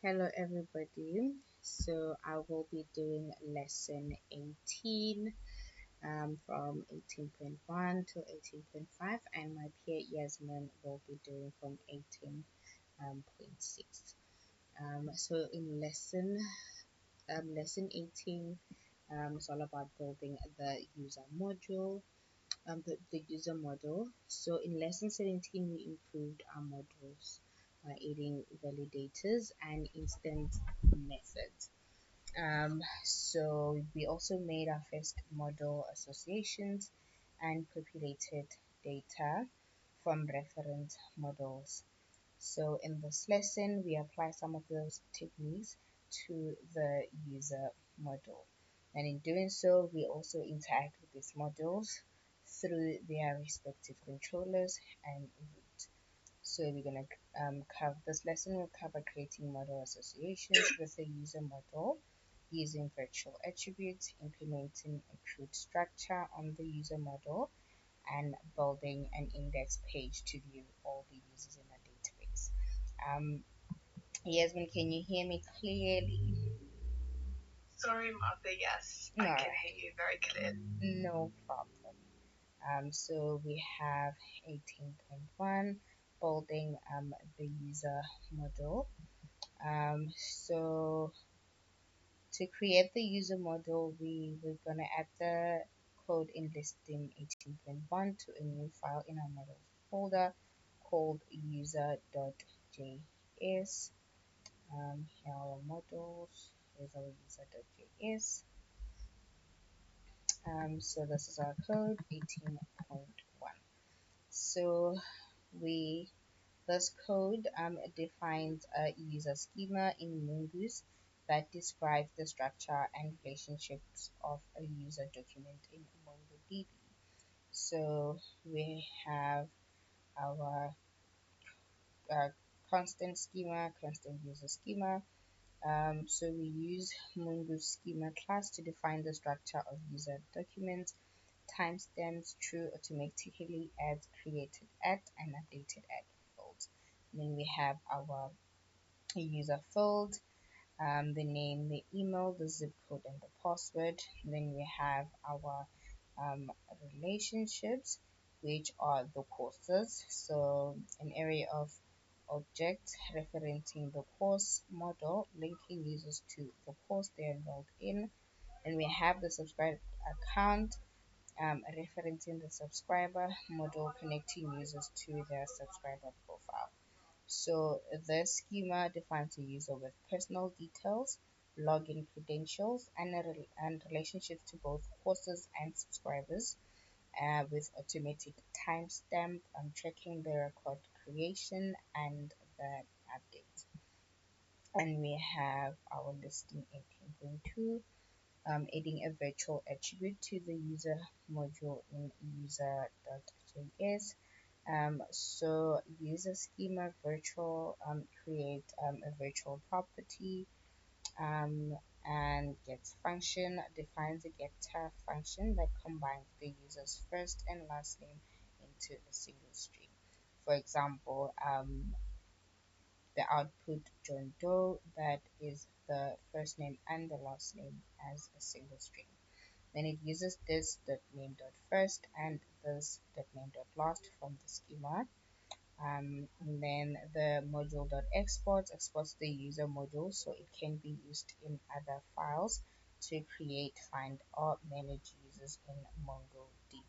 Hello everybody. So I will be doing lesson 18 from 18.1 to 18.5, and my peer Yasmin will be doing from 18.6. So in lesson 18, it's all about building the user module, the user model. So in lesson 17, we improved our modules by adding validators and instant methods. So we also made our first model associations and populated data from reference models. So in this lesson, we apply some of those techniques to the user model. And in doing so, we also interact with these models through their respective controllers and root. So we're going to cover this lesson. Will cover creating model associations with the user model, using virtual attributes, implementing a crude structure on the user model, and building an index page to view all the users in a database. Yasmin, can you hear me clearly? Sorry, Martha. Yes, No, I can hear you very clearly. no problem. So we have 18.1, building the user model. So to create the user model, we're gonna add the code in listing 18.1 to a new file in our models folder called user.js. Here are our models. Here's our user.js. So this is our code 18.1. So we this code defines a user schema in Mongoose that describes the structure and relationships of a user document in MongoDB. So we have our uh, constant schema, constant user schema. So we use Mongoose schema class to define the structure of user documents, timestamps, true automatically adds, created at, and updated at fields. And then we have our user field, the name, the email, the zip code, and the password. And then we have our relationships, which are the courses. So an array of objects referencing the course model, linking users to the course they enrolled in. And we have the subscribe account, referencing the subscriber model, connecting users to their subscriber profile. So the schema defines a user with personal details, login credentials, and relationships to both courses and subscribers, with automatic timestamp, tracking the record creation and the update. And we have our listing 18.2, adding a virtual attribute to the user module in user.js. So user schema virtual, create a virtual property, um, and gets function defines a getter function that combines the user's first and last name into a single string. For example, the output John Doe, that is the first name and the last name as a single string. Then it uses this.name.first and this.name.last from the schema. And then the module.export exports the user module so it can be used in other files to create, find, or manage users in MongoDB.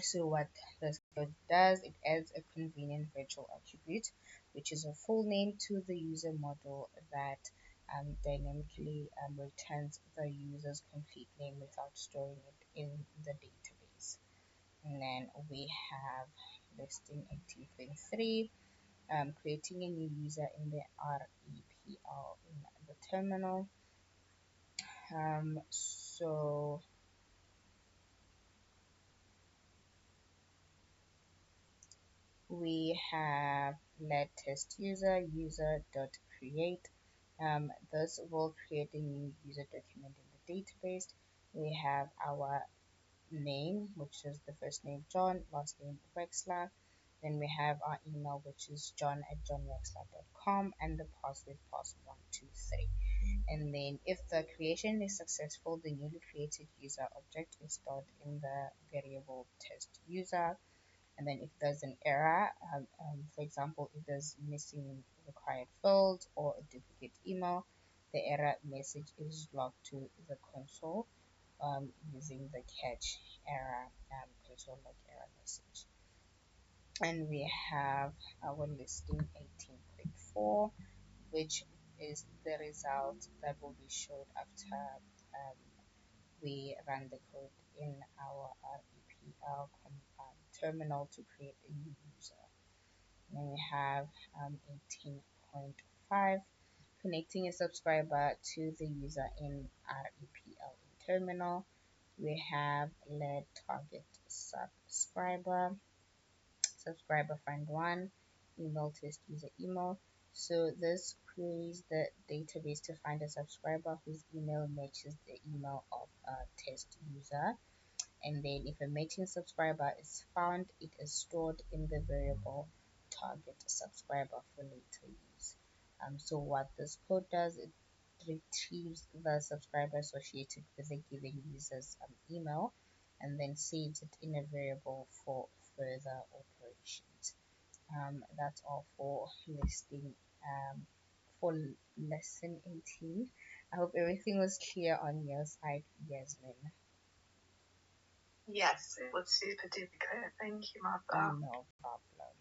So what this code does, it adds a convenient virtual attribute, which is a full name to the user model that dynamically returns the user's complete name without storing it in the database. And then we have listing 18.3, creating a new user in the REPL in the terminal. So we have let test user.create. This will create a new user document in the database. We have our name, which is the first name John, last name Wexler, Then we have our email, which is john@johnwexler.com, and the password pass123. And then if the creation is successful, the newly created user object is stored in the variable test user. And then if there's an error, for example, if there's missing required fields or a duplicate email, the error message is logged to the console using the catch error console log error message. And we have our listing 18.4, which is the result that will be showed after we run the code in our REPL terminal to create a new user. And then we have 18.5, connecting a subscriber to the user in REPL terminal. We have let target subscriber find one, email test user email. So this queries the database to find a subscriber whose email matches the email of a test user. And then if a matching subscriber is found, it is stored in the variable target subscriber for later use. So what this code does, it retrieves the subscriber associated with the given user's email and then saves it in a variable for further operations. That's all for listing for lesson 18. I hope everything was clear on your side, Yasmin. Yes, it was super duper clear. Thank you, Martha. No problem.